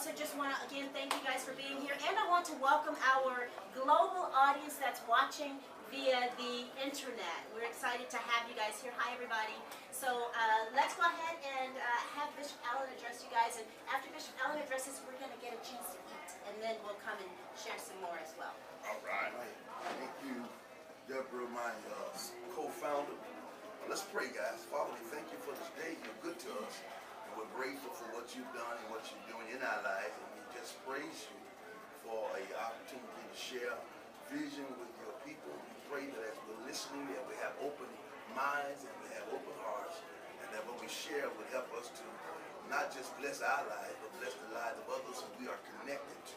also just want to again thank you guys for being here, and I want to welcome our global audience that's watching via the internet. We're excited to have you guys here. Hi everybody. So let's go ahead and have Bishop Allen address you guys, and after Bishop Allen addresses, we're going to get a chance to eat, and then we'll come and share some more as well. All right. Thank you, Deborah, my co-founder. Let's pray, guys. Father, we thank you for this day. You're good to us. And we're grateful for what you've done and what you're doing in our lives. And we just praise you for an opportunity to share vision with your people. We pray that as we're listening, that we have open minds and we have open hearts. And that what we share would help us to not just bless our lives, but bless the lives of others who we are connected to.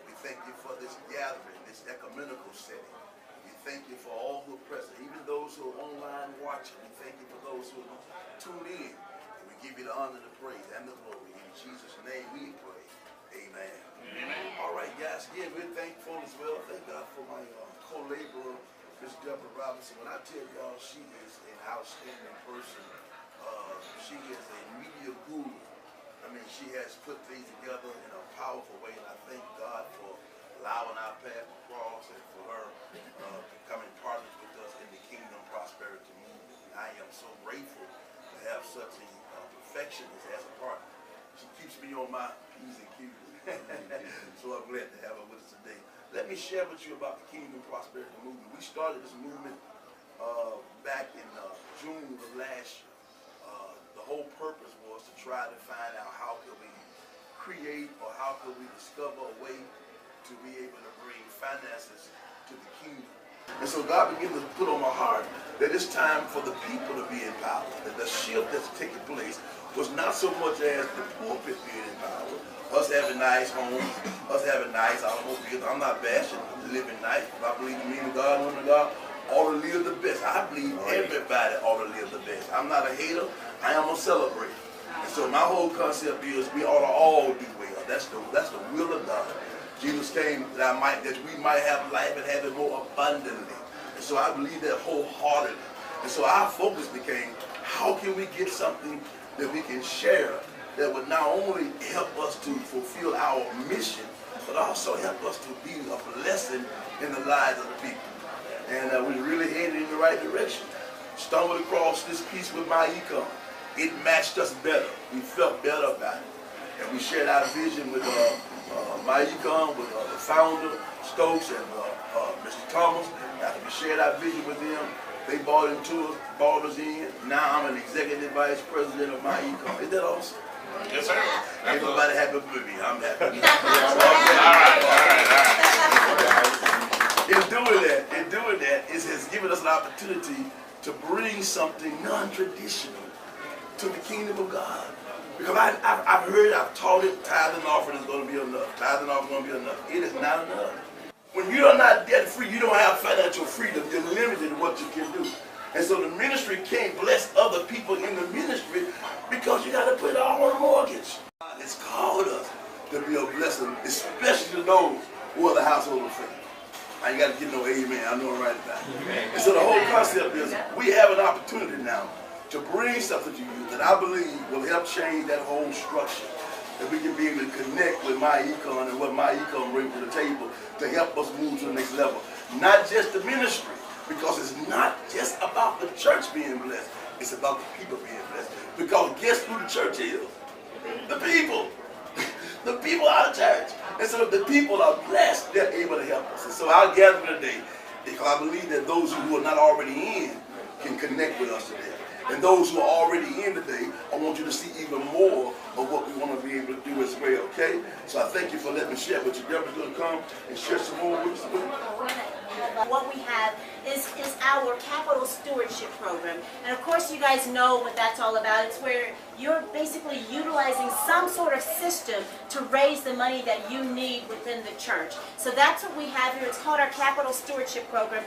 We thank you for this gathering, this ecumenical setting. We thank you for all who are present, even those who are online watching. We thank you for those who tune in. And we give you the honor, the praise, and the glory. In Jesus' name we pray. Amen. Amen. All right, guys. Again, we're thankful as well. Thank God for my co-laborer, Miss Deborah Robinson. When I tell y'all she is an outstanding person, she is a media guru. I mean, she has put things together in a powerful way, and I thank God for allowing our path to cross and for her becoming partners with us in the Kingdom Prosperity Movement. And I am so grateful to have such a perfectionist as a partner. She keeps me on my P's and Q's. So I'm glad to have her with us today. Let me share with you about the Kingdom Prosperity Movement. We started this movement back in June of last year. The whole purpose was to try to find out how could we create or how could we discover a way to be able to bring finances to the kingdom. And so God began to put on my heart that it's time for the people to be empowered. That the shift that's taking place was not so much as the pulpit being empowered, us having nice homes, us having nice automobiles. I'm not bashing living nice. If I believe in me and God, woman of God, ought to live the best. I believe everybody ought to live the best. I'm not a hater. I am a celebrator. And so my whole concept is we ought to all do well. That's the will of God. Jesus came that we might have life and have it more abundantly. And so I believe that wholeheartedly. And so our focus became, how can we get something that we can share that would not only help us to fulfill our mission, but also help us to be a blessing in the lives of the people. And we're really headed in the right direction. Stumbled across this piece with my econ. It matched us better. We felt better about it. And we shared our vision with my econ, with the founder, Stokes, and Mr. Thomas. After we shared our vision with them, they bought into us, bought us in. Now I'm an executive vice president of my econ. Isn't that awesome? Yes, sir. Everybody happy with me. I'm happy. In doing that, it has given us an opportunity to bring something non-traditional to the kingdom of God. Because I've heard, I've taught it, tithe and offering is going to be enough. Tithe and offering is going to be enough. It is not enough. When you are not debt free, you don't have financial freedom. You're limited in what you can do. And so the ministry can't bless other people in the ministry because you got to put it all on a mortgage. God has called us to be a blessing, especially to those who are the household of faith. I ain't got to get no amen. I know I'm right about it. And so the whole concept is we have an opportunity now to bring something to you that I believe will help change that whole structure. That we can be able to connect with my econ and what my econ brings to the table to help us move to the next level. Not just the ministry, because it's not just about the church being blessed. It's about the people being blessed. Because guess who the church is? The people. The people are the church. And so if the people are blessed, they're able to help us. And so I'll gather today because I believe that those who are not already in can connect with us today. And those who are already in today, I want you to see even more of what we want to be able to do as well, okay? So I thank you for letting me share with you. Deborah's going to come and share some more with us. What we have is our capital stewardship program. And of course you guys know what that's all about. It's where you're basically utilizing some sort of system to raise the money that you need within the church. So that's what we have here. It's called our capital stewardship program.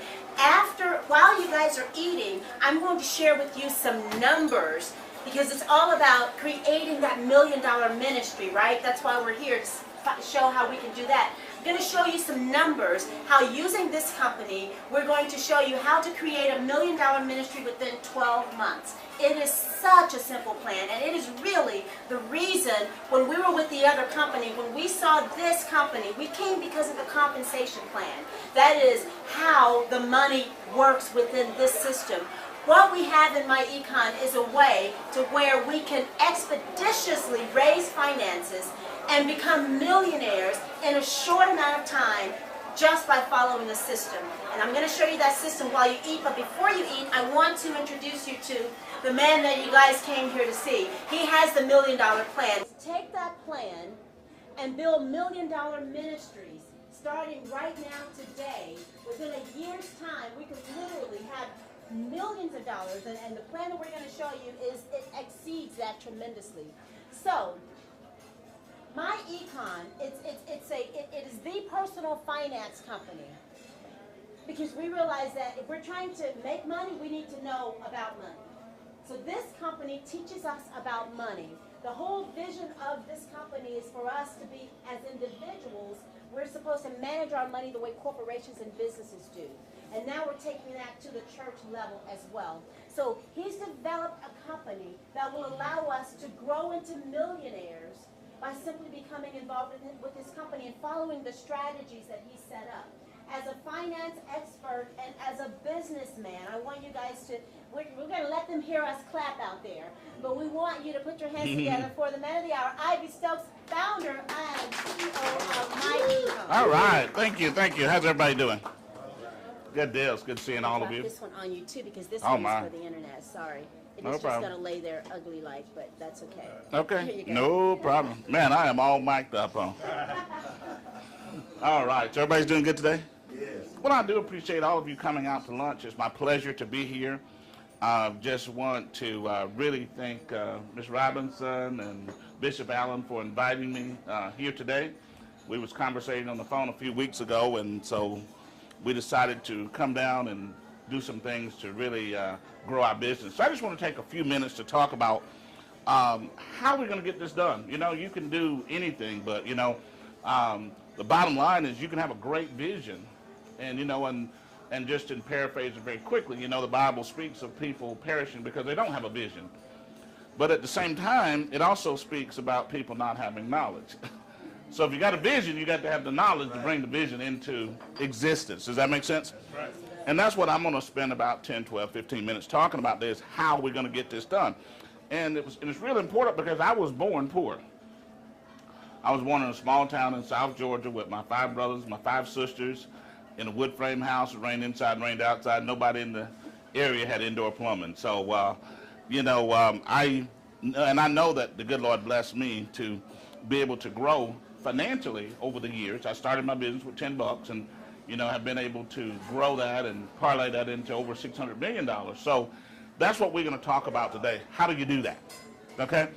While you guys are eating, I'm going to share with you some numbers because it's all about creating that $1 million ministry, right? That's why we're here, to show how we can do that. I'm going to show you some numbers, how using this company, we're going to show you how to create a $1 million ministry within 12 months. It is such a simple plan, and it is really the reason when we were with the other company, when we saw this company, we came because of the compensation plan. That is how the money works within this system. What we have in My Econ is a way to where we can expeditiously raise finances and become millionaires in a short amount of time just by following the system. And I'm going to show you that system while you eat, but before you eat, I want to introduce you to the man that you guys came here to see. He has the $1 million plan. Take that plan and build $1 million ministries starting right now today. Within a year's time, we could literally have millions of dollars, and the plan that we're going to show you it exceeds that tremendously. So, My Econ, it is the personal finance company, because we realize that if we're trying to make money, we need to know about money. So this company teaches us about money. The whole vision of this company is for us to be, as individuals, we're supposed to manage our money the way corporations and businesses do. And now we're taking that to the church level as well. So he's developed a company that will allow us to grow into millionaires by simply becoming involved with his company and following the strategies that he set up. As a finance expert and as a businessman, I want you guys to, we're going to let them hear us clap out there, but we want you to put your hands together for the man of the hour, Ivy Stokes, founder and CEO of My Econ. All right, thank you. How's everybody doing? Good deal. It's good seeing all of you. This one on you too, because this one is for the internet. Sorry. It is just going to lay there ugly like, but that's okay. Okay, no problem. Man, I am all mic'd up on. All right, so everybody's doing good today? Yes. Well, I do appreciate all of you coming out to lunch. It's my pleasure to be here. Just want to really thank Ms. Robinson and Bishop Allen for inviting me here today. We was conversating on the phone a few weeks ago, and so we decided to come down and do some things to really grow our business. So I just want to take a few minutes to talk about how we're going to get this done. You know, you can do anything, but, you know, the bottom line is you can have a great vision. And, you know, and just in paraphrasing very quickly, you know, the Bible speaks of people perishing because they don't have a vision. But at the same time, it also speaks about people not having knowledge. So if you got a vision, you got to have the knowledge to bring the vision into existence. Does that make sense? Right. And that's what I'm going to spend about 10, 12, 15 minutes talking about this, how we're going to get this done. And it's really important because I was born poor. I was born in a small town in South Georgia with my 5 brothers, my 5 sisters, in a wood frame house. It rained inside, rained outside. Nobody in the area had indoor plumbing. So, you know, I know that the good Lord blessed me to be able to grow financially over the years. I started my business with $10 and, you know, have been able to grow that and parlay that into over $600 million. So that's what we're going to talk about today. How do you do that? Okay?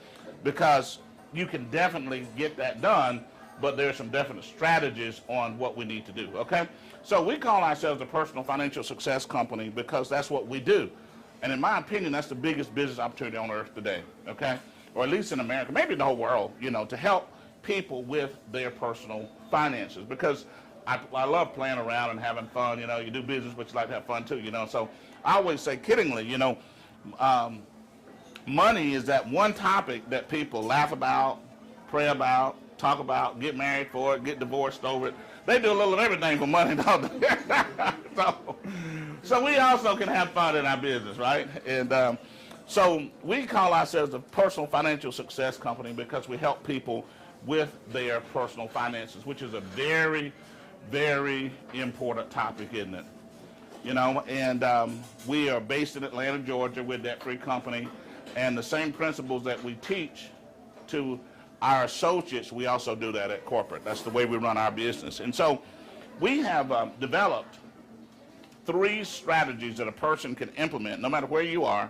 Because you can definitely get that done, but there are some definite strategies on what we need to do. Okay? So we call ourselves a personal financial success company because that's what we do. And in my opinion, that's the biggest business opportunity on earth today. Okay? Or at least in America, maybe in the whole world, you know, to help people with their personal finances, because I love playing around and having fun. You know, you do business, but you like to have fun too, you know. So I always say kiddingly, you know, money is that one topic that people laugh about, pray about, talk about, get married for it, get divorced over it. They do a little of everything for money, don't they? So we also can have fun in our business, right? And so we call ourselves a personal financial success company because we help people with their personal finances, which is a very, very important topic, isn't it? You know, and we are based in Atlanta, Georgia. We're a debt-free company, and the same principles that we teach to our associates, we also do that at corporate. That's the way we run our business. And so we have developed 3 strategies that a person can implement no matter where you are,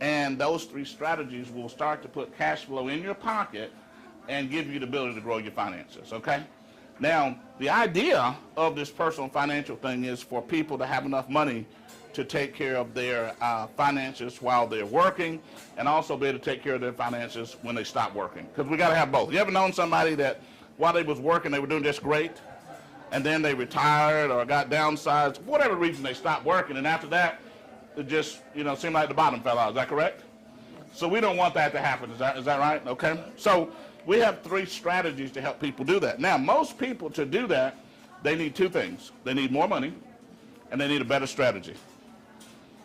and those 3 strategies will start to put cash flow in your pocket and give you the ability to grow your finances, okay? Now, the idea of this personal financial thing is for people to have enough money to take care of their finances while they're working, and also be able to take care of their finances when they stop working. Because we got to have both. You ever known somebody that while they was working, they were doing just great, and then they retired or got downsized, for whatever reason they stopped working, and after that, it just, seemed like the bottom fell out. Is that correct? So we don't want that to happen. Is that right? Okay. So we have 3 strategies to help people do that. Now, most people, to do that, they need 2 things. They need more money, and they need a better strategy.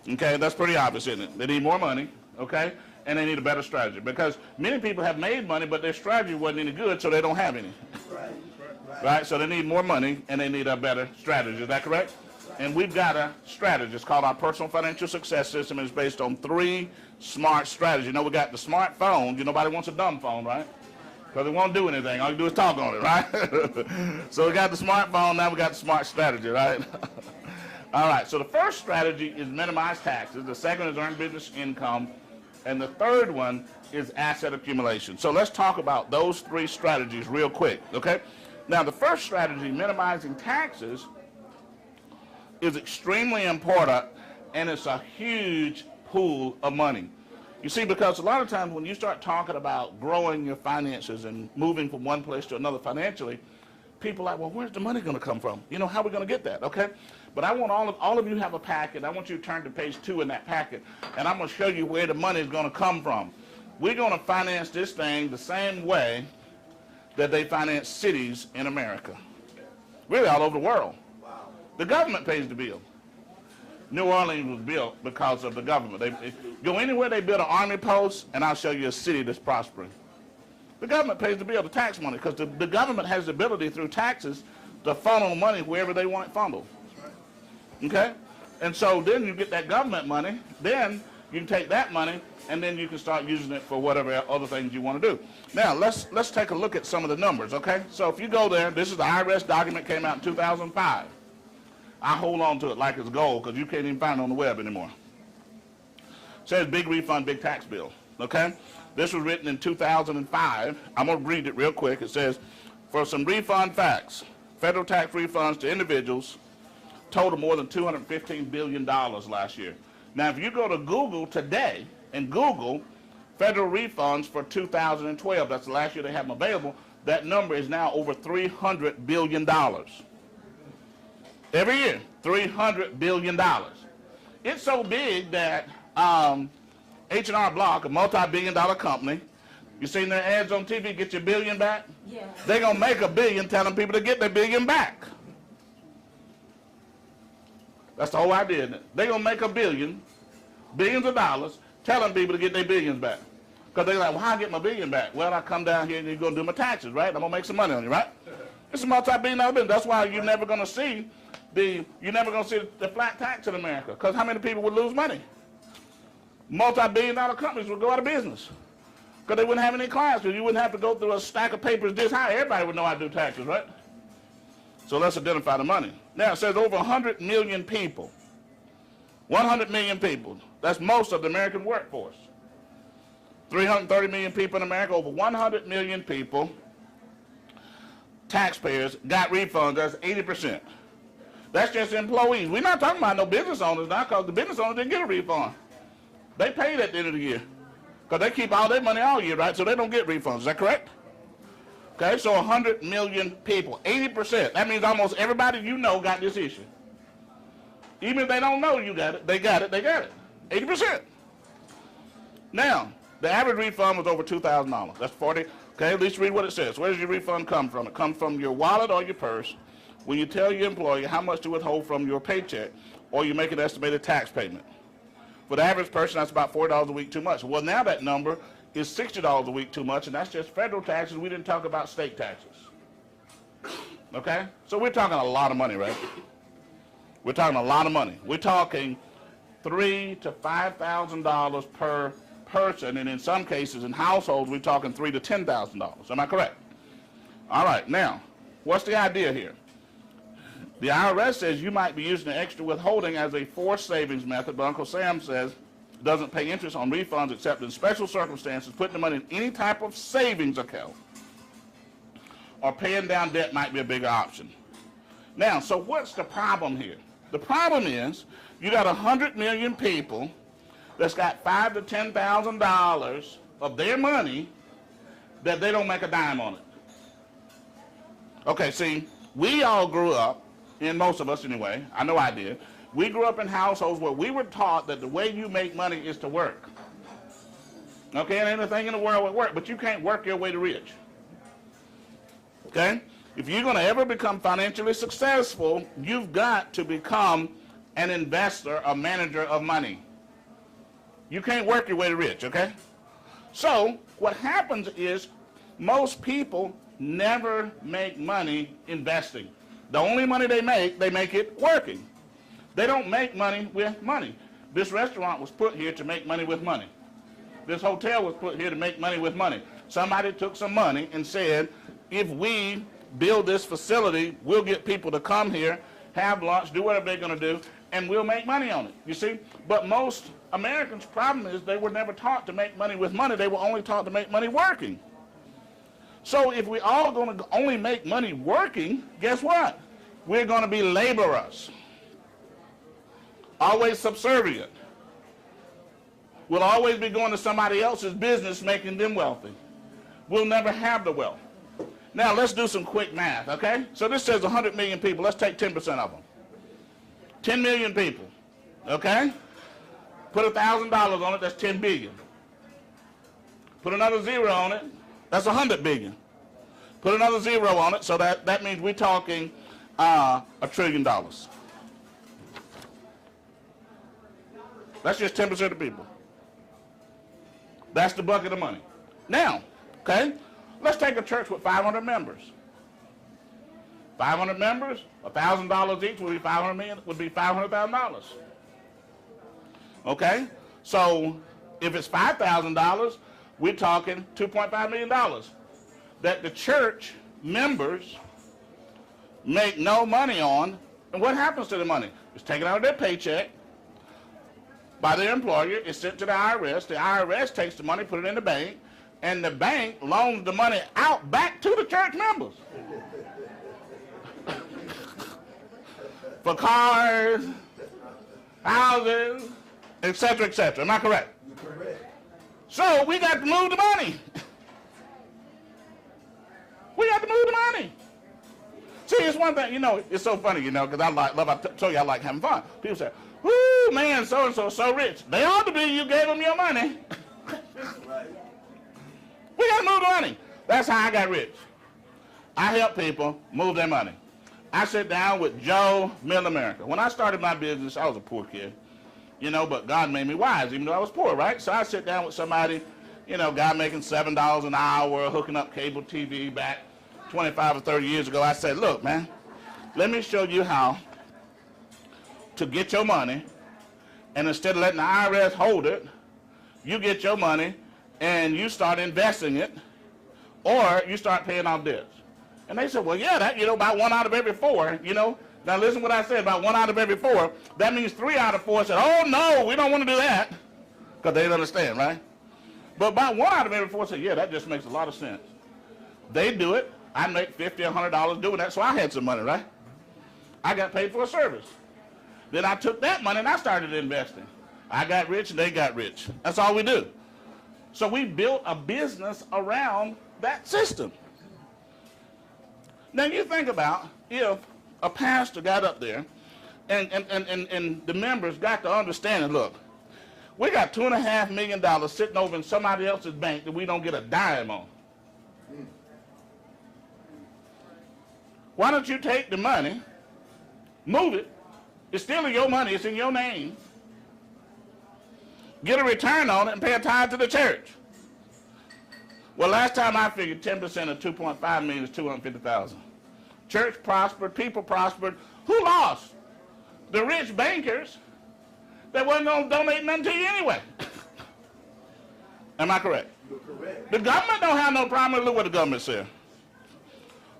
Okay, that's pretty obvious, isn't it? They need more money, okay, and they need a better strategy. Because many people have made money, but their strategy wasn't any good, so they don't have any. Right? So they need more money, and they need a better strategy. Is that correct? And we've got a strategy. It's called our Personal Financial Success System, and it's based on 3 smart strategies. We got the smartphone. Nobody wants a dumb phone, right? Because it won't do anything. All you do is talk on it, right? So we got the smartphone, now we got the smart strategy, right? All right, so the first strategy is minimize taxes. The second is earn business income. And the third one is asset accumulation. So let's talk about those 3 strategies real quick, okay? Now, the first strategy, minimizing taxes, is extremely important, and it's a huge pool of money. You see, because a lot of times when you start talking about growing your finances and moving from one place to another financially, people are like, well, where's the money going to come from? How are we going to get that, okay? But I want all of you have a packet. I want you to turn to page 2 in that packet, and I'm going to show you where the money is going to come from. We're going to finance this thing the same way that they finance cities in America. Really all over the world. The government pays the bill. New Orleans was built because of the government. They go anywhere they build an army post, and I'll show you a city that's prospering. The government pays the bill, the tax money, because the government has the ability through taxes to funnel money wherever they want it funneled. Okay? And so then you get that government money, then you can take that money, and then you can start using it for whatever other things you want to do. Now, let's take a look at some of the numbers, okay? So if you go there, this is the IRS document, came out in 2005. I hold on to it like it's gold because you can't even find it on the web anymore. It says big refund, big tax bill, okay? This was written in 2005. I'm going to read it real quick. It says, for some refund facts, federal tax refunds to individuals total more than $215 billion last year. Now, if you go to Google today and Google federal refunds for 2012, that's the last year they have them available, that number is now over $300 billion. Every year, $300 billion. It's so big that H&R Block, a multi-billion-dollar company, you seen their ads on TV, get your billion back? Yeah. They're going to make $1 billion telling people to get their billion back. That's the whole idea, isn't it? They're going to make $1 billion, billions of dollars, telling people to get their billions back. Because they're like, well, how do I get my billion back? Well, I come down here and you're going to do my taxes, right? I'm going to make some money on you, right? It's a multi-billion-dollar business. That's why you're never going to see the flat tax in America. Because how many people would lose money? Multi-billion-dollar companies would go out of business. Because they wouldn't have any clients. Because you wouldn't have to go through a stack of papers this high. Everybody would know how to do taxes, right? So let's identify the money. Now, it says over 100 million people. 100 million people. That's most of the American workforce. 330 million people in America, over 100 million people, taxpayers, got refunds. That's 80%. That's just employees. We're not talking about no business owners now, because the business owners didn't get a refund. They paid at the end of the year. Because they keep all their money all year, right? So they don't get refunds. Is that correct? Okay, so 100 million people, 80%. That means almost everybody you know got this issue. Even if they don't know you got it, they got it. 80%. Now, the average refund was over $2,000. That's 40. Okay, at least read what it says. Where does your refund come from? It comes from your wallet or your purse when you tell your employer how much to withhold from your paycheck, or you make an estimated tax payment. For the average person, that's about $4 a week too much. Well, now that number is $60 a week too much, and that's just federal taxes. We didn't talk about state taxes. Okay? So we're talking a lot of money, right? We're talking a lot of money. We're talking $3,000 to $5,000 per person, and in some cases, in households, we're talking $3,000 to $10,000. Am I correct? All right. Now, what's the idea here? The IRS says you might be using the extra withholding as a forced savings method, but Uncle Sam says it doesn't pay interest on refunds except in special circumstances, putting the money in any type of savings account or paying down debt might be a bigger option. Now, so what's the problem here? The problem is you got 100 million people that's got $5,000 to $10,000 of their money that they don't make a dime on it. Okay, see, we all grew up, and most of us anyway, I know I did, we grew up in households where we were taught that the way you make money is to work. Okay, and anything in the world will work, but you can't work your way to rich. Okay? If you're going to ever become financially successful, you've got to become an investor, a manager of money. You can't work your way to rich, okay? So what happens is most people never make money investing. The only money they make it working. They don't make money with money. This restaurant was put here to make money with money. This hotel was put here to make money with money. Somebody took some money and said, if we build this facility, we'll get people to come here, have lunch, do whatever they're going to do, and we'll make money on it, you see? But most Americans' problem is they were never taught to make money with money. They were only taught to make money working. So if we're all going to only make money working, guess what? We're going to be laborers. Always subservient. We'll always be going to somebody else's business making them wealthy. We'll never have the wealth. Now let's do some quick math, okay? So this says 100 million people. Let's take 10% of them. 10 million people, okay? Put $1,000 on it, that's 10 billion. Put another zero on it, that's 100 billion. Put another zero on it, so that means we're talking $1 trillion. That's just 10% of the people. That's the bucket of money. Now, okay, let's take a church with 500 members. 500 members, $1,000 each would be $500,000. Okay, so if it's $5,000, we're talking $2.5 million that the church members make no money on. And what happens to the money? It's taken out of their paycheck by their employer. It's sent to the IRS. The IRS takes the money, put it in the bank, and the bank loans the money out back to the church members. For cars, houses, etc., etc. Am I correct? You're correct. So we got to move the money. We got to move the money. See, it's one thing, you know, it's so funny, you know, because I told you I like having fun. People say, whoo, man, so-and-so so rich. They ought to be, you gave them your money. Right. We got to move the money. That's how I got rich. I help people move their money. I sit down with Joe, Middle America. When I started my business, I was a poor kid, you know, but God made me wise, even though I was poor, right? So I sit down with somebody, you know, guy making $7 an hour, hooking up cable TV back 25 or 30 years ago. I said, look, man, let me show you how to get your money, and instead of letting the IRS hold it, you get your money and you start investing it, or you start paying off debts. And they said, well, yeah, that, you know, about 1 out of every 4, you know. Now listen what I said, about 1 out of every 4. That means 3 out of 4 said, oh, no, we don't want to do that. Because they didn't understand, right? But about 1 out of every 4 said, yeah, that just makes a lot of sense. They do it. I make $50 or $100 doing that, so I had some money, right? I got paid for a service. Then I took that money and I started investing. I got rich and they got rich. That's all we do. So we built a business around that system. Now you think about if a pastor got up there and the members got to understand it, look, we got $2.5 million sitting over in somebody else's bank that we don't get a dime on. Why don't you take the money, move it, it's still your money, it's in your name, get a return on it and pay a tithe to the church. Well, last time I figured 10% of 2.5 million is 250,000. Church prospered, people prospered. Who lost? The rich bankers that wasn't going to donate nothing to you anyway. Am I correct? You're correct. The government don't have no problem. Look what the government said.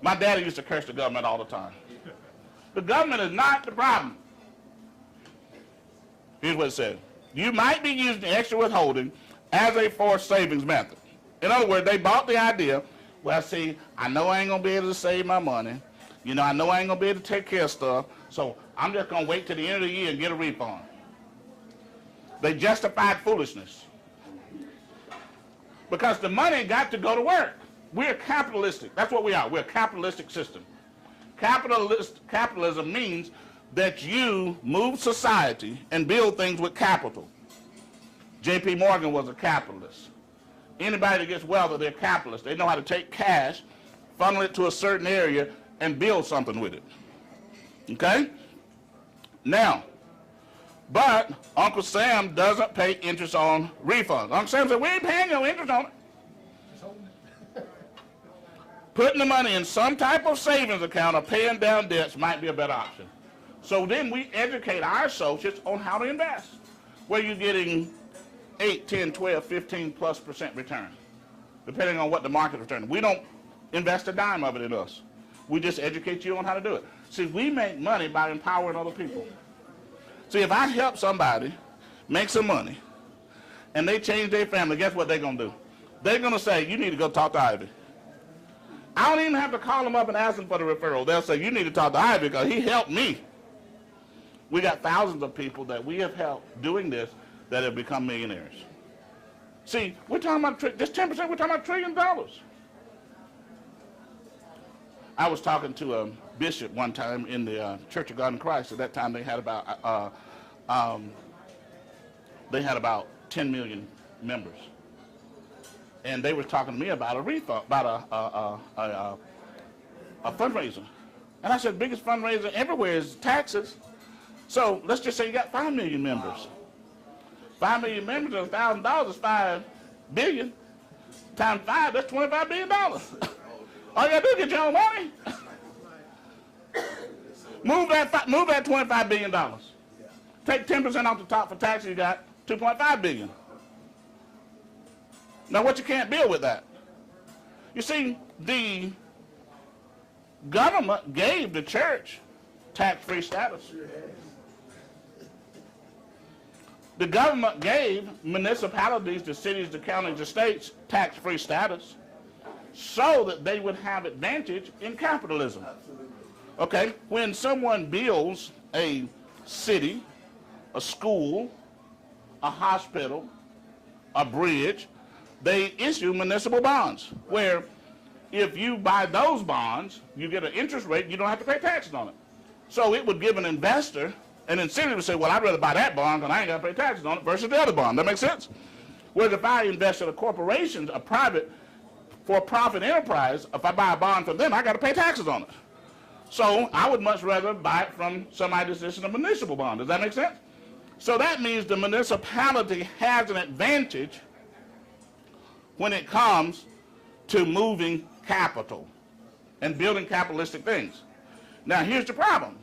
My daddy used to curse the government all the time. The government is not the problem. Here's what it said. You might be using the extra withholding as a forced savings method. In other words, they bought the idea, Well, see, I know I ain't going to be able to save my money. You know, I know I ain't going to be able to take care of stuff, so I'm just going to wait till the end of the year and get a refund. They justified foolishness. Because the money got to go to work. We're capitalistic. That's what we are. We're a capitalistic system. Capitalism means that you move society and build things with capital. J.P. Morgan was a capitalist. Anybody that gets wealthy, they're capitalists. They know how to take cash, funnel it to a certain area, and build something with it. Okay? Now, but Uncle Sam doesn't pay interest on refunds. Uncle Sam said, we ain't paying no interest on it. Putting the money in some type of savings account or paying down debts might be a better option. So then we educate our associates on how to invest, where you're getting 8, 10, 12, 15+% return, depending on what the market return. We don't invest a dime of it in us. We just educate you on how to do it. See, we make money by empowering other people. See, if I help somebody make some money and they change their family, guess what they're going to do? They're going to say, you need to go talk to Ivy. I don't even have to call them up and ask them for the referral. They'll say, you need to talk to Ivy because he helped me. We got thousands of people that we have helped doing this that have become millionaires. See, we're talking about just 10%, we're talking about $1 trillion. I was talking to a bishop one time in the Church of God in Christ. At that time, they had about 10 million members, and they were talking to me about a refund, about a fundraiser. And I said, biggest fundraiser everywhere is taxes. So let's just say you got 5 million members. 5 million members of $1,000 is $5 billion. Times 5, that's $25 billion. All you gotta do is get your own money. Move that $25 billion. Take 10% off the top for taxes, you got $2.5 billion. Now what you can't build with that? You see, the government gave the church tax-free status. The government gave municipalities, the cities, the counties, the states tax-free status so that they would have advantage in capitalism. Okay, when someone builds a city, a school, a hospital, a bridge, they issue municipal bonds where if you buy those bonds, you get an interest rate, you don't have to pay taxes on it. So it would give an investor an incentive to say, well, I'd rather buy that bond because I ain't got to pay taxes on it versus the other bond. That makes sense? Whereas if I invest in a corporation, a private for-profit enterprise, if I buy a bond from them, I got to pay taxes on it. So I would much rather buy it from somebody that's issuing a municipal bond. Does that make sense? So that means the municipality has an advantage when it comes to moving capital and building capitalistic things. Now here's the problem.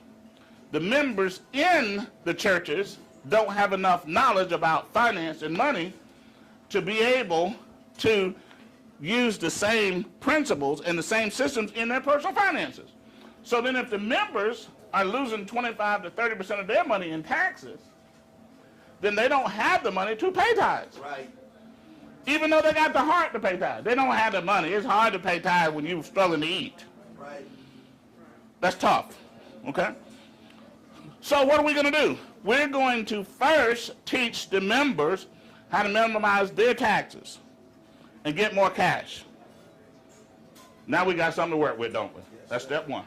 The members in the churches don't have enough knowledge about finance and money to be able to use the same principles and the same systems in their personal finances. So then if the members are losing 25 to 30% of their money in taxes, then they don't have the money to pay tithes. Right. Even though they got the heart to pay tithes. They don't have the money. It's hard to pay tithes when you're struggling to eat. Right. That's tough. Okay? So what are we going to do? We're going to first teach the members how to minimize their taxes and get more cash. Now we got something to work with, don't we? That's step one.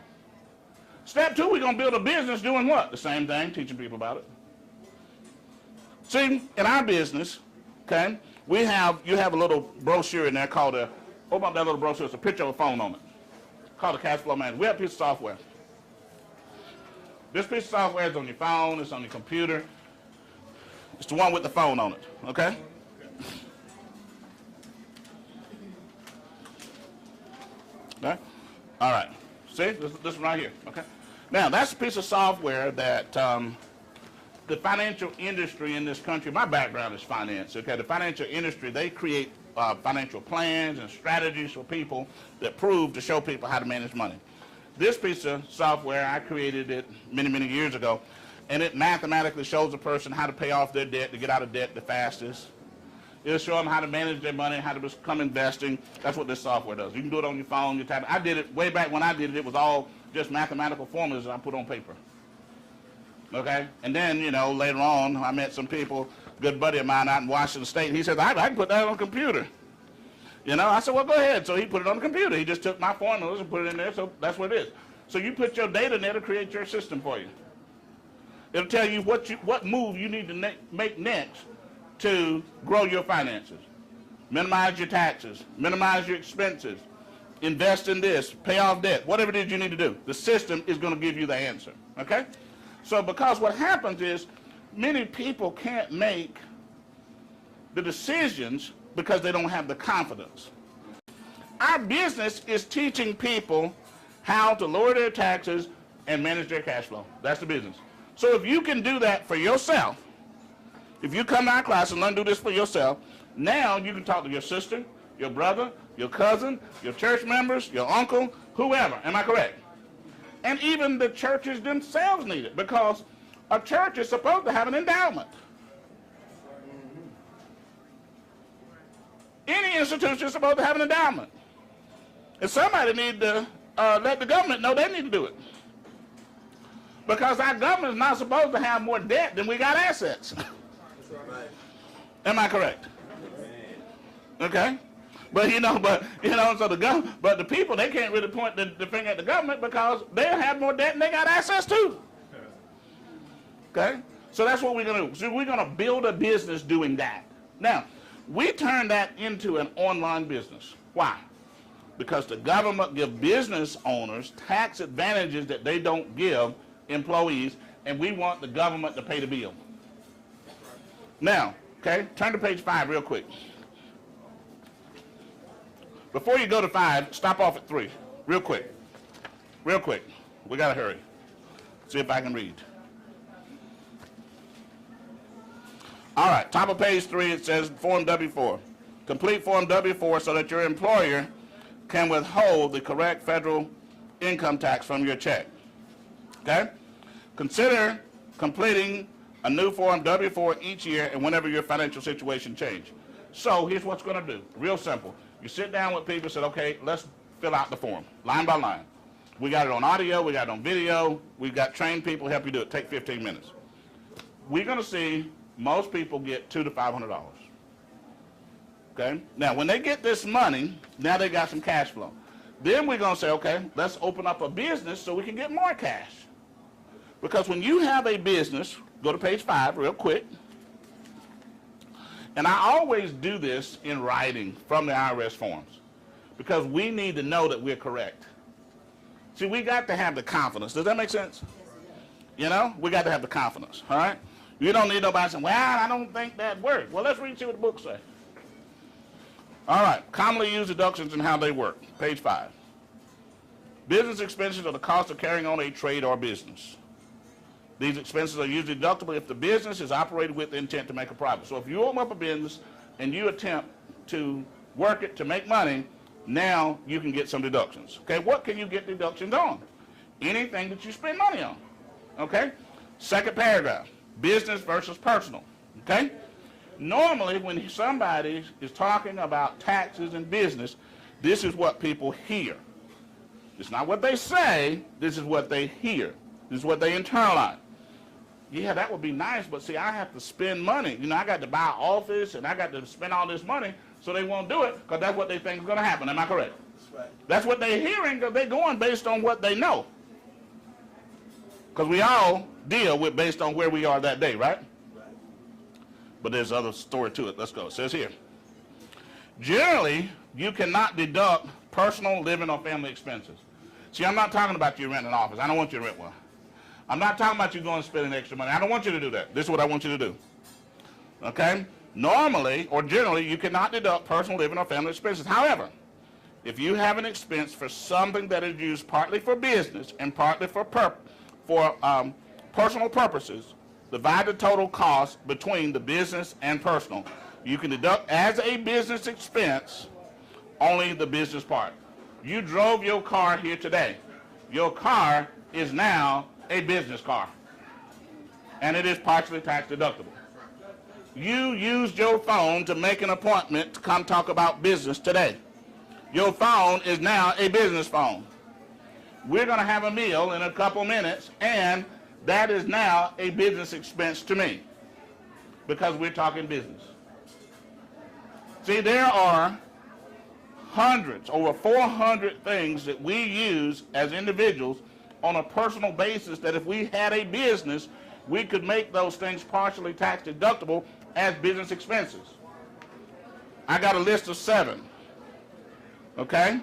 Step two, we're going to build a business doing what? The same thing, teaching people about it. See, in our business, okay, you have a little brochure in there called open up that little brochure, it's a picture of a phone on it, called a cash flow manager. We have a piece of software. This piece of software is on your phone, it's on your computer. It's the one with the phone on it, okay? Okay? All right. See, this one right here, okay? Now, that's a piece of software that the financial industry in this country, my background is finance, okay? The financial industry, they create financial plans and strategies for people that prove to show people how to manage money. This piece of software, I created it many, many years ago, and it mathematically shows a person how to pay off their debt, to get out of debt the fastest. It'll show them how to manage their money, how to become investing. That's what this software does. You can do it on your phone, your tablet. I did it way back when I did it. It was all just mathematical formulas that I put on paper. Okay? And then, you know, later on, I met some people, a good buddy of mine out in Washington State, and he said, I can put that on a computer. You know, I said, well, go ahead. So he put it on the computer. He just took my formulas and put it in there, so that's what it is. So you put your data in there to create your system for you. It'll tell you what move you need to make next to grow your finances. Minimize your taxes, minimize your expenses, invest in this, pay off debt, whatever it is you need to do. The system is going to give you the answer, okay? So because what happens is many people can't make the decisions because they don't have the confidence. Our business is teaching people how to lower their taxes and manage their cash flow. That's the business. So if you can do that for yourself, if you come to our class and learn to do this for yourself, now you can talk to your sister, your brother, your cousin, your church members, your uncle, whoever. Am I correct? And even the churches themselves need it, because a church is supposed to have an endowment. Any institution is supposed to have an endowment. And somebody need to let the government know they need to do it. Because our government is not supposed to have more debt than we got assets. Am I correct? Okay? But so the people, they can't really point the finger at the government because they have more debt and they got assets too. Okay? So that's what we're going to do. So we're going to build a business doing that. Now, we turn that into an online business. Why? Because the government gives business owners tax advantages that they don't give employees, and we want the government to pay the bill. Now, okay, turn to page 5 real quick. Before you go to 5, stop off at 3, real quick. Real quick. We got to hurry. See if I can read. All right, top of page 3, it says Form W-4. Complete Form W-4 so that your employer can withhold the correct federal income tax from your check. Okay? Consider completing a new Form W-4 each year and whenever your financial situation changes. So here's what's going to do. Real simple. You sit down with people and say, okay, let's fill out the form, line by line. We got it on audio, we got it on video, we've got trained people help you do it. Take 15 minutes. We're going to see most people get $200 to $500. Okay? Now, when they get this money, now they got some cash flow. Then we're going to say, okay, let's open up a business so we can get more cash. Because when you have a business, go to page 5 real quick. And I always do this in writing from the IRS forms because we need to know that we're correct. See, we got to have the confidence. Does that make sense? You know, we got to have the confidence, all right? You don't need nobody saying, well, I don't think that works. Well, let's read see what the book says. All right, commonly used deductions and how they work. Page 5. Business expenses are the cost of carrying on a trade or business. These expenses are usually deductible if the business is operated with the intent to make a profit. So if you open up a business and you attempt to work it to make money, now you can get some deductions. Okay, what can you get deductions on? Anything that you spend money on. Okay, second paragraph, business versus personal. Okay, normally when somebody is talking about taxes and business, this is what people hear. It's not what they say, this is what they hear. This is what they internalize. Yeah, that would be nice, but see, I have to spend money. You know, I got to buy an office, and I got to spend all this money, so they won't do it, because that's what they think is going to happen. Am I correct? That's right. That's what they're hearing, because they're going based on what they know. Because we all deal with based on where we are that day, right? Right. But there's another story to it. Let's go. It says here, generally, you cannot deduct personal, living, or family expenses. See, I'm not talking about you renting an office. I don't want you to rent one. I'm not talking about you going and spending extra money. I don't want you to do that. This is what I want you to do. Okay? Normally, or generally, you cannot deduct personal, living, or family expenses. However, if you have an expense for something that is used partly for business and partly for personal purposes, divide the total cost between the business and personal. You can deduct as a business expense only the business part. You drove your car here today. Your car is now a business car. And it is partially tax deductible. You used your phone to make an appointment to come talk about business today. Your phone is now a business phone. We're going to have a meal in a couple minutes, and that is now a business expense to me because we're talking business. See, there are hundreds, over 400 things that we use as individuals on a personal basis that if we had a business, we could make those things partially tax deductible as business expenses. I got a list of 7. Okay?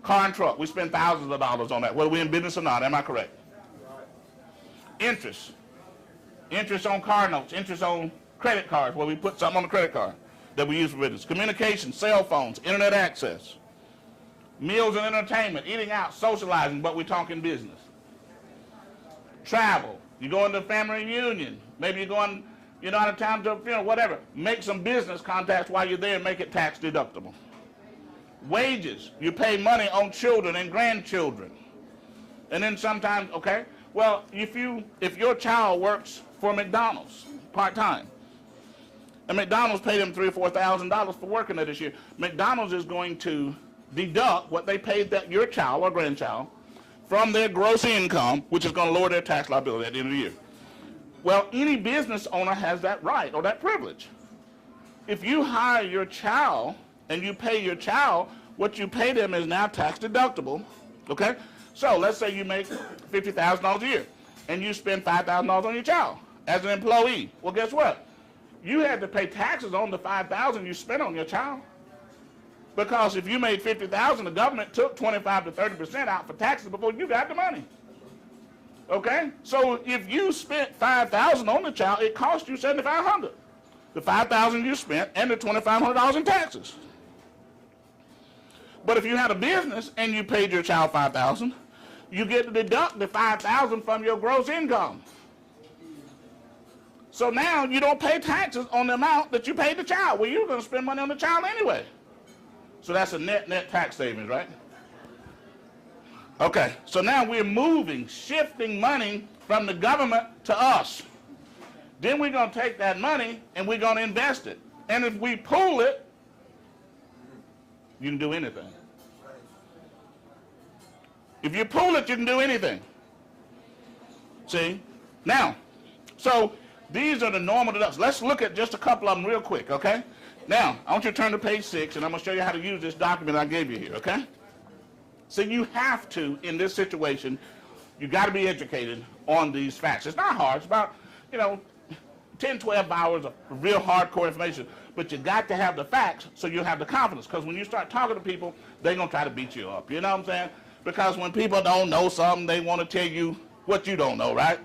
Car and truck. We spend thousands of dollars on that, whether we're in business or not. Am I correct? Interest. Interest on car notes. Interest on credit cards, where we put something on the credit card that we use for business. Communication, cell phones, internet access. Meals and entertainment, eating out, socializing, but we're talking business. Travel. You go into a family reunion. Maybe you're going, out of town to a funeral, whatever. Make some business contacts while you're there and make it tax deductible. Wages. You pay money on children and grandchildren. And then sometimes, okay, well, if your child works for McDonald's part-time, and McDonald's paid them $3,000 or $4,000 for working there this year, McDonald's is going to deduct what they paid your child or grandchild from their gross income, which is going to lower their tax liability at the end of the year. Well, any business owner has that right or that privilege. If you hire your child and you pay your child, what you pay them is now tax deductible, okay? So let's say you make $50,000 a year and you spend $5,000 on your child as an employee. Well, guess what? You had to pay taxes on the $5,000 you spent on your child. Because if you made $50,000, the government took 25 to 30% out for taxes before you got the money. Okay? So if you spent $5,000 on the child, it cost you $7,500. The $5,000 you spent and the $2,500 in taxes. But if you had a business and you paid your child $5,000, you get to deduct the $5,000 from your gross income. So now you don't pay taxes on the amount that you paid the child. Well, you're going to spend money on the child anyway. So that's a net tax savings, right? Okay, so now we're shifting money from the government to us. Then we're going to take that money and we're going to invest it. And if we pool it, you can do anything. If you pool it, you can do anything. See? Now, so these are the normal deductions. Let's look at just a couple of them real quick, okay? Now, I want you to turn to page 6, and I'm going to show you how to use this document I gave you here, okay? So you have to, in this situation, you got to be educated on these facts. It's not hard. It's about, 10, 12 hours of real hardcore information. But you got to have the facts so you'll have the confidence. Because when you start talking to people, they're going to try to beat you up. You know what I'm saying? Because when people don't know something, they want to tell you what you don't know, right?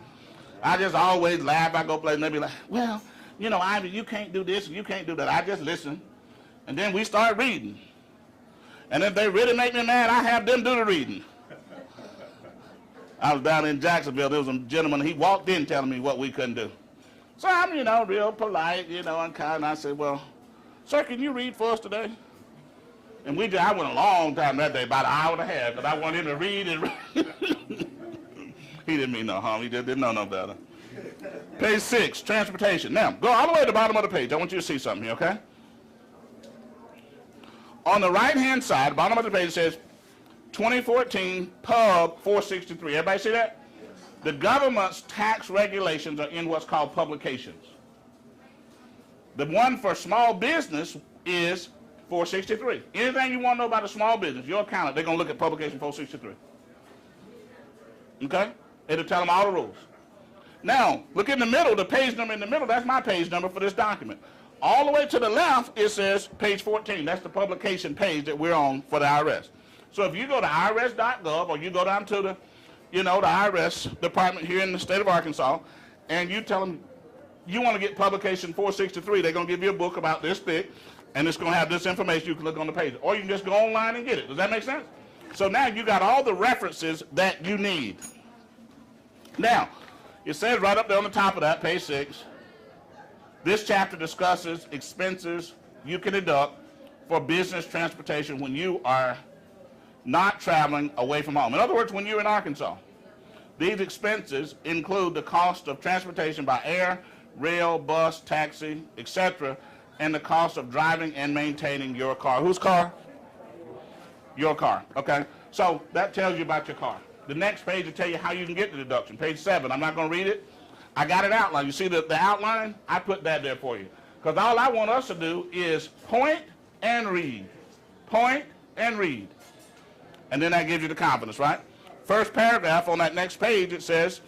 I just always laugh. I go play, and they be like, well, Ivy, you can't do this and you can't do that. I just listen. And then we start reading. And if they really make me mad, I have them do the reading. I was down in Jacksonville. There was a gentleman. He walked in telling me what we couldn't do. So I'm, real polite, and kind. I said, well, sir, can you read for us today? And I went a long time that day, about an hour and a half, because I wanted him to read and read. He didn't mean no harm. He just didn't know no better. Page 6, transportation. Now, go all the way to the bottom of the page. I want you to see something here, okay? On the right-hand side, bottom of the page, it says 2014 Pub 463. Everybody see that? The government's tax regulations are in what's called publications. The one for small business is 463. Anything you want to know about a small business, your accountant, they're going to look at publication 463. Okay? It'll tell them all the rules. Now, look in the middle, the page number in the middle, that's my page number for this document. All the way to the left, it says page 14. That's the publication page that we're on for the IRS. So if you go to irs.gov or you go down to the, the IRS department here in the state of Arkansas, and you tell them you want to get publication 463, they're going to give you a book about this thick, and it's going to have this information you can look on the page. Or you can just go online and get it. Does that make sense? So now you got all the references that you need. Now, it says right up there on the top of that, page 6, this chapter discusses expenses you can deduct for business transportation when you are not traveling away from home. In other words, when you're in Arkansas. These expenses include the cost of transportation by air, rail, bus, taxi, etc., and the cost of driving and maintaining your car. Whose car? Your car, okay? So that tells you about your car. The next page will tell you how you can get the deduction. Page 7, I'm not going to read it. I got it outlined. You see the outline? I put that there for you. Because all I want us to do is point and read. Point and read. And then that gives you the confidence, right? First paragraph on that next page, it says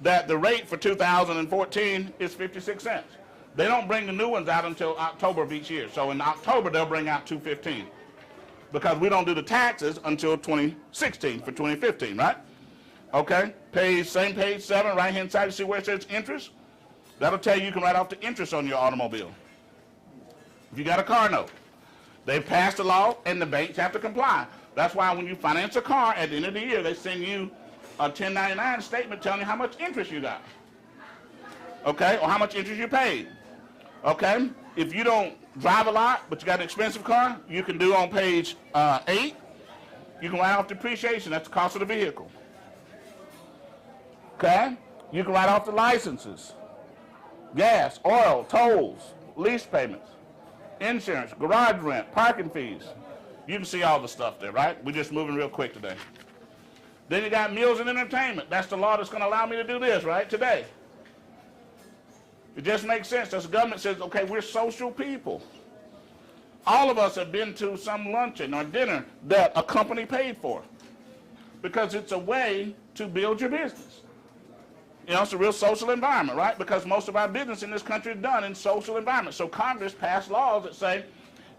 that the rate for 2014 is 56 cents. They don't bring the new ones out until October of each year. So in October, they'll bring out 215. Because we don't do the taxes until 2016 for 2015, right? Okay, same page 7, right-hand side, you see where it says interest? That'll tell you can write off the interest on your automobile. If you got a car note, they've passed a law and the banks have to comply. That's why when you finance a car at the end of the year, they send you a 1099 statement telling you how much interest you got. Okay, or how much interest you paid. Okay, if you don't drive a lot, but you got an expensive car, you can do on page 8, you can write off depreciation. That's the cost of the vehicle. Okay, you can write off the licenses, gas, oil, tolls, lease payments, insurance, garage rent, parking fees. You can see all the stuff there, right? We're just moving real quick today. Then you got meals and entertainment. That's the law that's going to allow me to do this, right, today. It just makes sense. As the government says, okay, we're social people. All of us have been to some luncheon or dinner that a company paid for because it's a way to build your business. You know, it's a real social environment, right? Because most of our business in this country is done in social environments. So Congress passed laws that say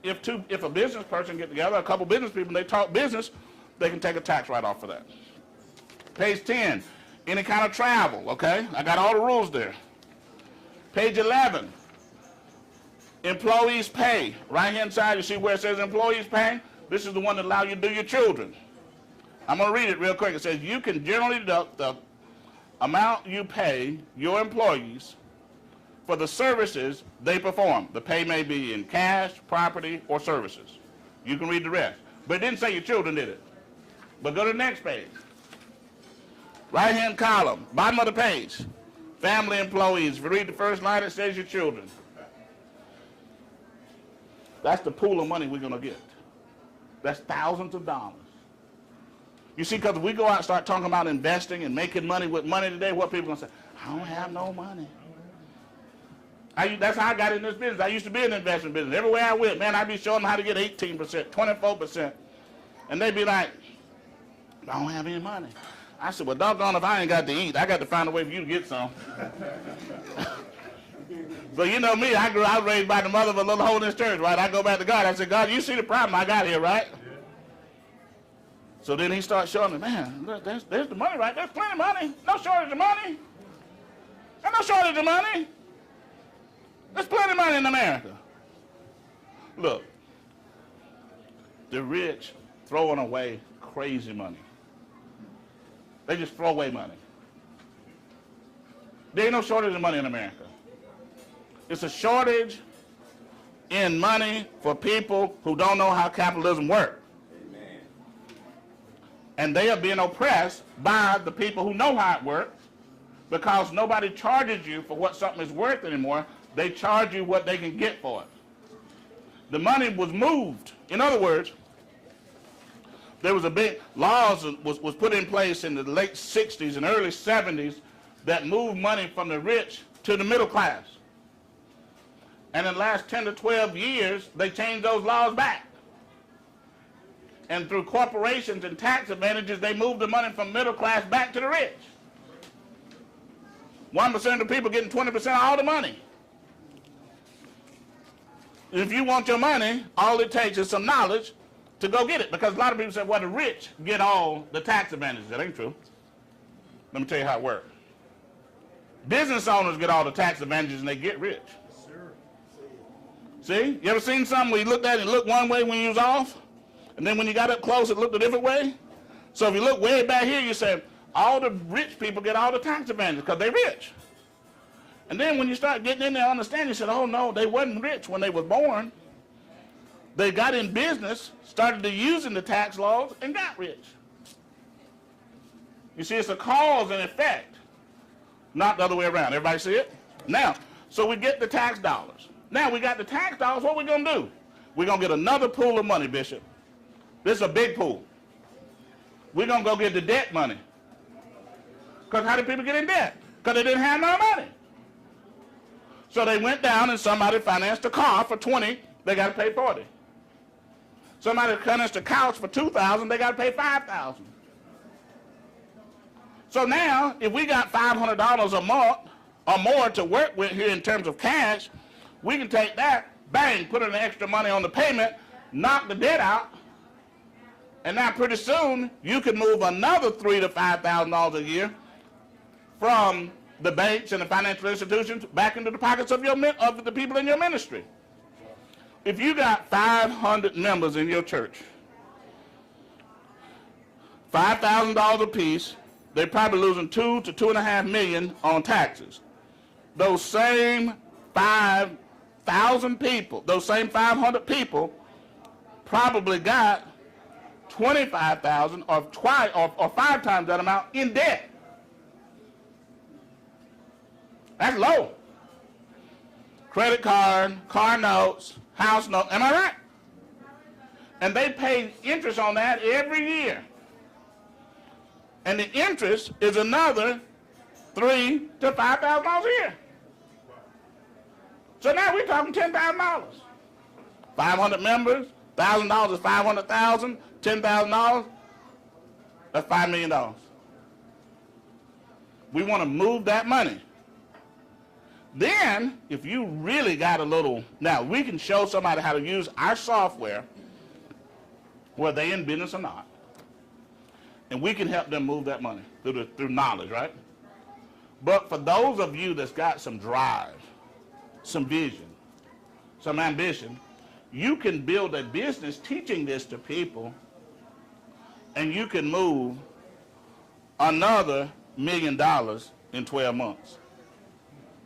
if a business person get together, a couple business people, and they talk business, they can take a tax write-off for that. Page 10, any kind of travel, okay? I got all the rules there. Page 11, employees pay. Right-hand side, you see where it says employees pay? This is the one that allows you to do your children. I'm going to read it real quick. It says you can generally deduct the amount you pay your employees for the services they perform. The pay may be in cash, property, or services. You can read the rest. But it didn't say your children, did it? But go to the next page. Right-hand column, bottom of the page. Family employees. If you read the first line, it says your children. That's the pool of money we're going to get. That's thousands of dollars. You see, because if we go out and start talking about investing and making money with money today, what people are going to say? I don't have no money. That's how I got in this business. I used to be in the investment business. Everywhere I went, man, I'd be showing them how to get 18%, 24%. And they'd be like, I don't have any money. I said, well, doggone if I ain't got to eat. I got to find a way for you to get some. So you know me, I was raised by the mother of a little hole in this church, right? I go back to God. I said, God, you see the problem I got here, right? Yeah. So then he starts showing me, man, look, there's the money, right? There's plenty of money. No shortage of money. There's no shortage of money. There's plenty of money in America. Look, the rich throwing away crazy money. They just throw away money. There ain't no shortage of money in America. It's a shortage in money for people who don't know how capitalism works. Amen. And they are being oppressed by the people who know how it works because nobody charges you for what something is worth anymore. They charge you what they can get for it. The money was moved. In other words, there was a big laws was put in place in the late 60s and early 70s that moved money from the rich to the middle class. And in the last 10 to 12 years, they changed those laws back. And through corporations and tax advantages, they moved the money from middle class back to the rich. 1% of the people getting 20% of all the money. If you want your money, all it takes is some knowledge to go get it. Because a lot of people say, well, the rich get all the tax advantages. That ain't true. Let me tell you how it works. Business owners get all the tax advantages and they get rich. Sure. See? You ever seen something where you looked at it and looked one way when you was off? And then when you got up close, it looked a different way? So if you look way back here, you say, all the rich people get all the tax advantages because they're rich. And then when you start getting in there and understand, you said, oh no, they wasn't rich when they were born. They got in business, started to using the tax laws, and got rich. You see, it's a cause and effect, not the other way around. Everybody see it? Now, So we get the tax dollars. Now we got the tax dollars, what we going to do? We're going to get another pool of money, Bishop. This is a big pool. We're going to go get the debt money. Because how did people get in debt? Because they didn't have no money. So they went down and somebody financed a car for $20, they got to pay $40. Somebody financed a couch for $2,000, they got to pay $5,000. So now, if we got $500 a month or more to work with here in terms of cash, we can take that, bang, put in the extra money on the payment, knock the debt out, and now pretty soon you can move another $3,000 to $5,000 a year from the banks and the financial institutions back into the pockets of the people in your ministry. If you got 500 members in your church, $5,000 apiece, they're probably losing $2 to $2.5 million on taxes. Those same 5,000 people, those same 500 people, probably got 25,000 or 5 times that amount in debt. That's low. Credit card, car notes, house notes. Am I right? And they pay interest on that every year. And the interest is another $3,000 to $5,000 a year. So now we're talking $10,000. 500 members, $1,000 is 500,000, $10,000, that's $5 million. We want to move that money. Then, if you really got a little, now we can show somebody how to use our software, whether they in business or not, and we can help them move that money through knowledge, right? But for those of you that's got some drive, some vision, some ambition, you can build a business teaching this to people, and you can move another $1 million in 12 months.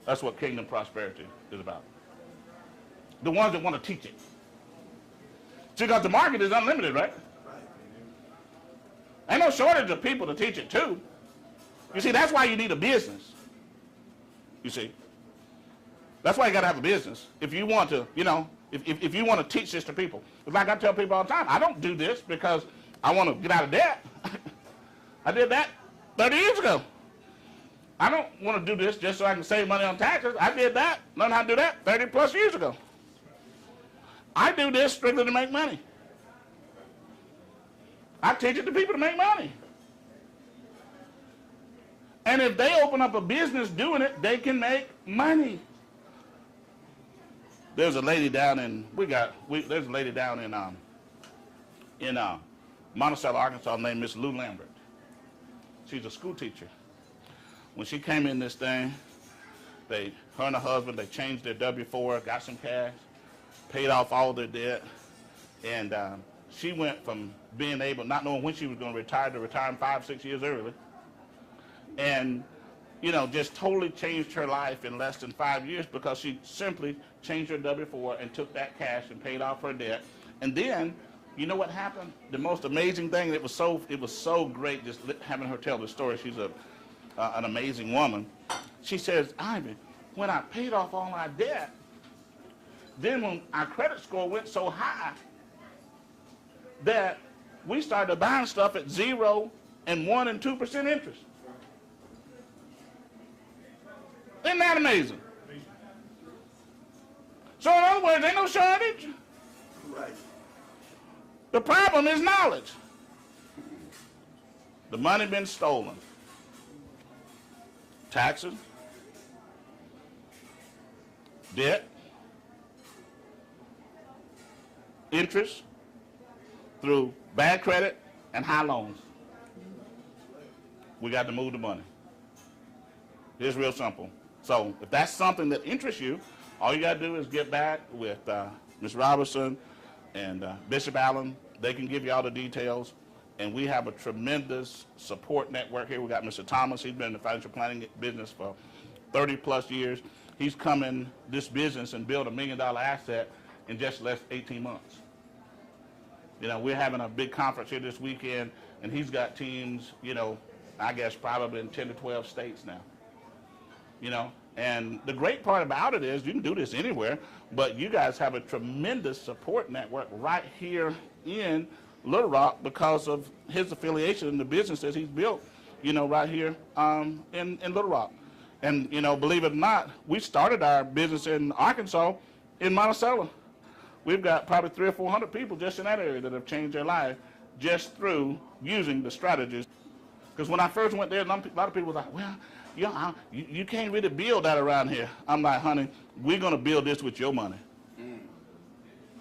That's what kingdom prosperity is about. The ones that want to teach it. See, because the market is unlimited, right? Ain't no shortage of people to teach it to. You see, that's why you need a business. You see. That's why you got to have a business. If you want to, if you want to teach this to people. It's like I tell people all the time, I don't do this because I want to get out of debt. I did that 30 years ago. I don't want to do this just so I can save money on taxes. I did that, learned how to do that 30 plus years ago. I do this strictly to make money. I teach it to people to make money. And if they open up a business doing it, they can make money. There's a lady down in Monticello, Arkansas, named Miss Lou Lambert. She's a school teacher. When she came in this thing, her and her husband, they changed their W-4, got some cash, paid off all their debt, and she went from being able, not knowing when she was going to retire, to retiring 5-6 years early, and just totally changed her life in less than 5 years because she simply changed her W-4 and took that cash and paid off her debt. And then, you know what happened? The most amazing thing, it was so great just having her tell the story. She's an amazing woman. She says, Ivy, when I paid off all our debt, then when our credit score went so high that we started buying stuff at 0% and 1% and 2% interest. Isn't that amazing? So in other words, ain't no shortage. Right. The problem is knowledge. The money been stolen. Taxes, debt, interest through bad credit and high loans. We got to move the money. It's real simple. So if that's something that interests you, all you got to do is get back with Ms. Robertson and Bishop Allen. They can give you all the details. And we have a tremendous support network here. We got Mr. Thomas. He's been in the financial planning business for 30 plus years. He's come in this business and built $1 million asset in just less than 18 months. We're having a big conference here this weekend, and he's got teams, I guess probably in 10 to 12 states now. And the great part about it is you can do this anywhere, but you guys have a tremendous support network right here in Little Rock because of his affiliation in the business that he's built, right here in Little Rock. And, believe it or not, we started our business in Arkansas in Monticello. We've got probably 300 or 400 people just in that area that have changed their life just through using the strategies. Because when I first went there, a lot of people were like, well, you can't really build that around here. I'm like, honey, we're going to build this with your money.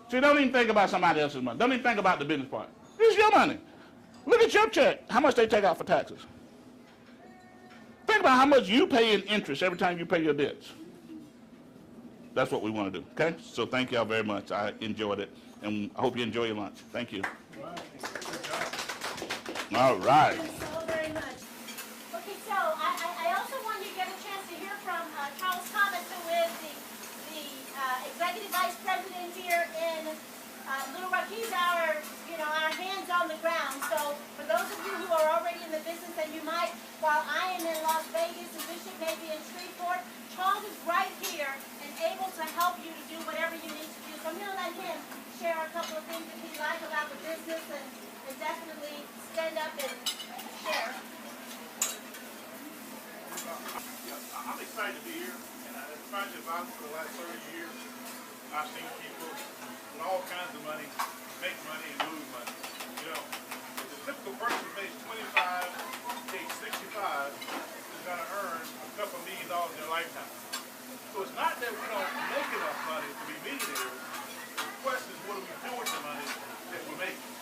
See, don't even think about somebody else's money. Don't even think about the business part. This is your money. Look at your check. How much they take out for taxes. Think about how much you pay in interest every time you pay your debts. That's what we want to do, okay? So thank y'all very much. I enjoyed it, and I hope you enjoy your lunch. Thank you. All right. Thank you so very much. Okay, so I also want you to get a chance to hear from Charles Thomas, who is the Executive Vice President here in Little Rock. He's our hands on the ground. So for those of you who are already in the business and you might, while I am in Las Vegas and Bishop may be in Shreveport, Charles is right here and able to help you to do whatever you need to do. So I'm going to let him share a couple of things that he likes about the business and definitely stand up and share. I'm excited to be here, and I've tried to advise for the last 30 years. I've seen people with all kinds of money make money and lose money. The typical person who makes 25 to age 65 is going to earn a couple $1 million in their lifetime. So it's not that we don't make enough money to be millionaires. The question is, what do we do with the money that we're making?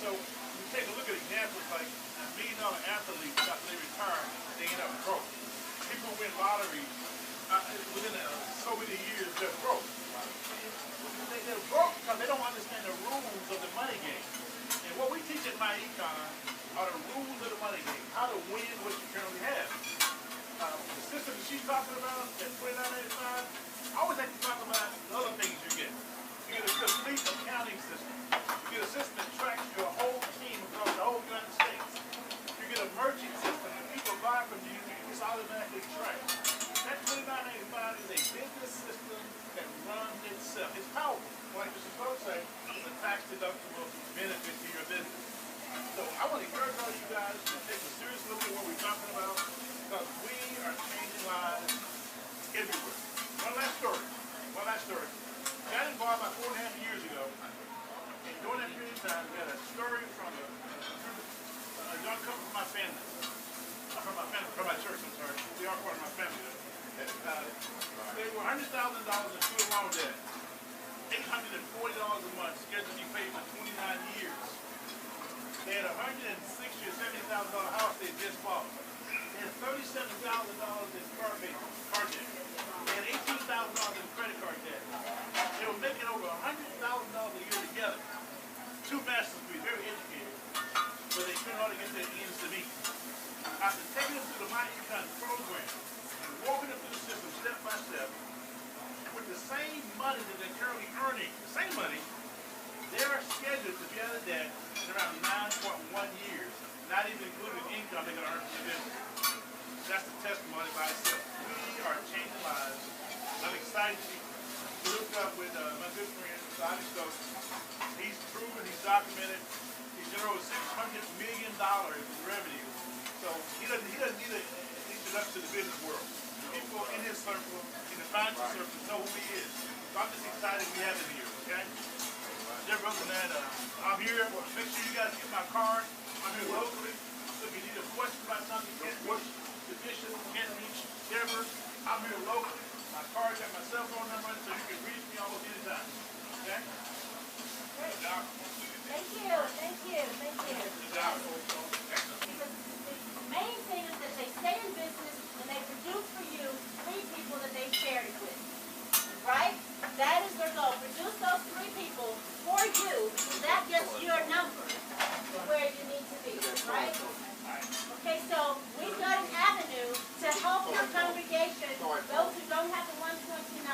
So we take a look at examples like $1 million athletes after they retire, they end up broke. People win lotteries within so many years, they're broke. They're broke because they don't understand the rules of the money game. And what we teach at my econ are the rules of the money game, how to win what you currently have. The system that she's talking about at $29.95, I always like to talk about the other things you get. You get a complete accounting system. You get a system that tracks your whole team across the whole United States. You get a merchant system. When people buy from you, it's automatically tracked. That $29.95 is a business system that runs itself. It's powerful. Like Mr. Stokes say, it's a tax-deductible benefit to your business. So I want to encourage all you guys to take a serious look at what we're talking about, because we are changing lives everywhere. One last story. I got involved about 4.5 years ago, and during that period of time, we had a story from a young couple from my family. From my church, I'm sorry. We are part of my family, though. They were $100,000 in student loan debt. $840 a month, scheduled to be paid for 29 years. They had a $160,000 or $70,000 house they had just bought. They had $37,000 in car debt. They had $18,000 in credit card debt. They were making over $100,000 a year together. 2 master's degrees, very educated, but they couldn't hardly get their ends to meet. After taking them through the My Econ program and walking them through the system step by step, with the same money that they're currently earning, the same money, they are scheduled to be out of debt in around 9.1 years, not even including the income they're going to earn from the business. That's the testimony by itself. We are changing lives. I'm excited to look up with my good friend, Bobby Stokes. He's proven, he's documented, he's generated $600 million in revenue. So he doesn't need an introduction to the business world. People in his circle, in the financial circle, know who he is. So I'm just excited we have him here, okay? Deborah, I'm here. Make sure you guys get my card. I'm here locally. So if you need a question about something you can't reach the bishop, you can't reach Deborah, I'm here locally. My card got my cell phone number, so you can reach me almost anytime. Okay? Great. Thank you. Good job. The main thing is that they stay in business and they produce for you 3 people that they shared it with. Right? That is their goal. Produce those 3 people for you, so that gets your number to where you need to be. Right? Okay, so we've got an avenue to help your congregation, those who don't have the 129,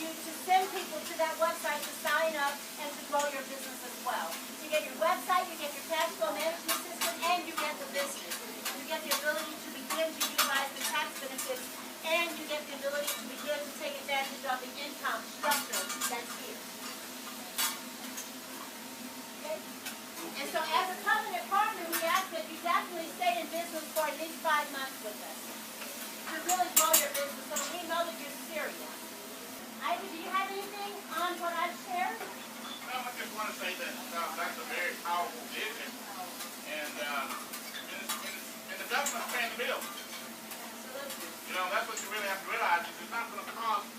you to send people to that website to sign up and to grow your business as well. You get your website, you get your cash flow management system, and you get the business. You get the ability to begin to utilize the tax benefits, and you get the ability to begin to take advantage of the income structure that's here. Okay? And so as a covenant partner, we ask that you definitely stay in business for at least 5 months with us to really grow your business so we know that you're serious. Ivy, do you have anything on what I've shared? No, I just want to say that that's a very powerful vision, and the government's paying the bill. Absolutely. You know, that's what you really have to realize, is it's not going to cost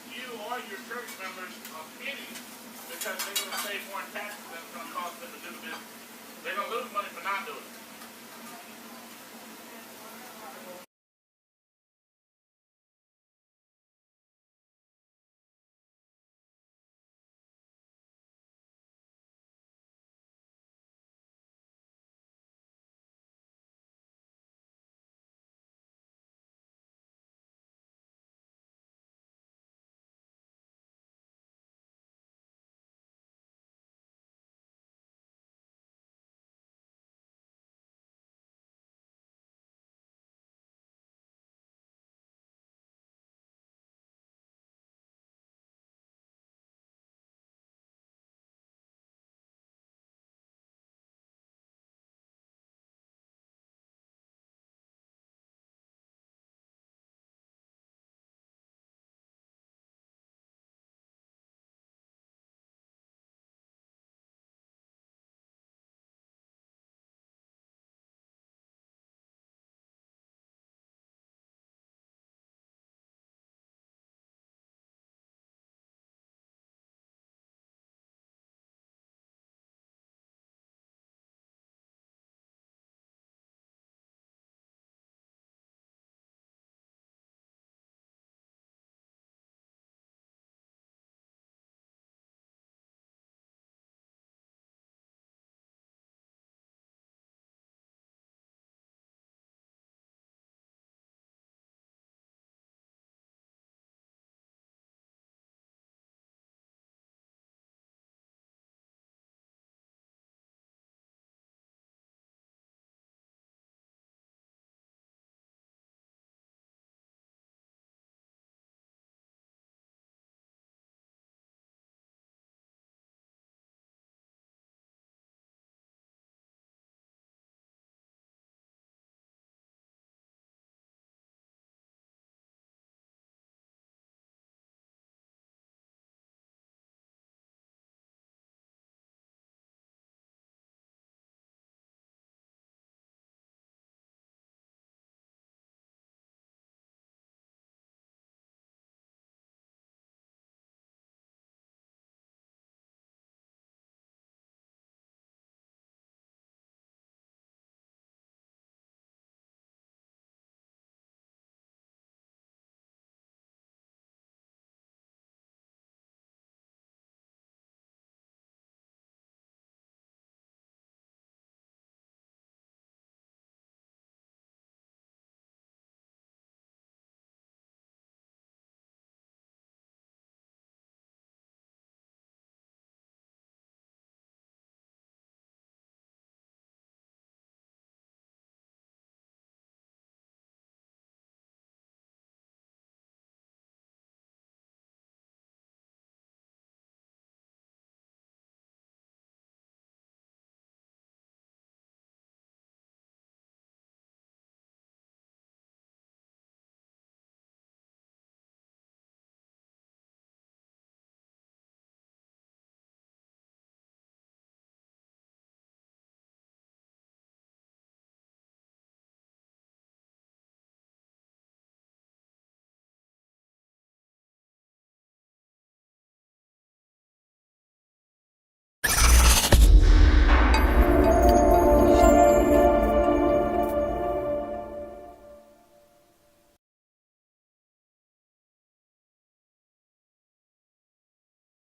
you or your church members a penny because they're going to save more in taxes than it's going to cost them to do the business. They're going to lose money for not doing it.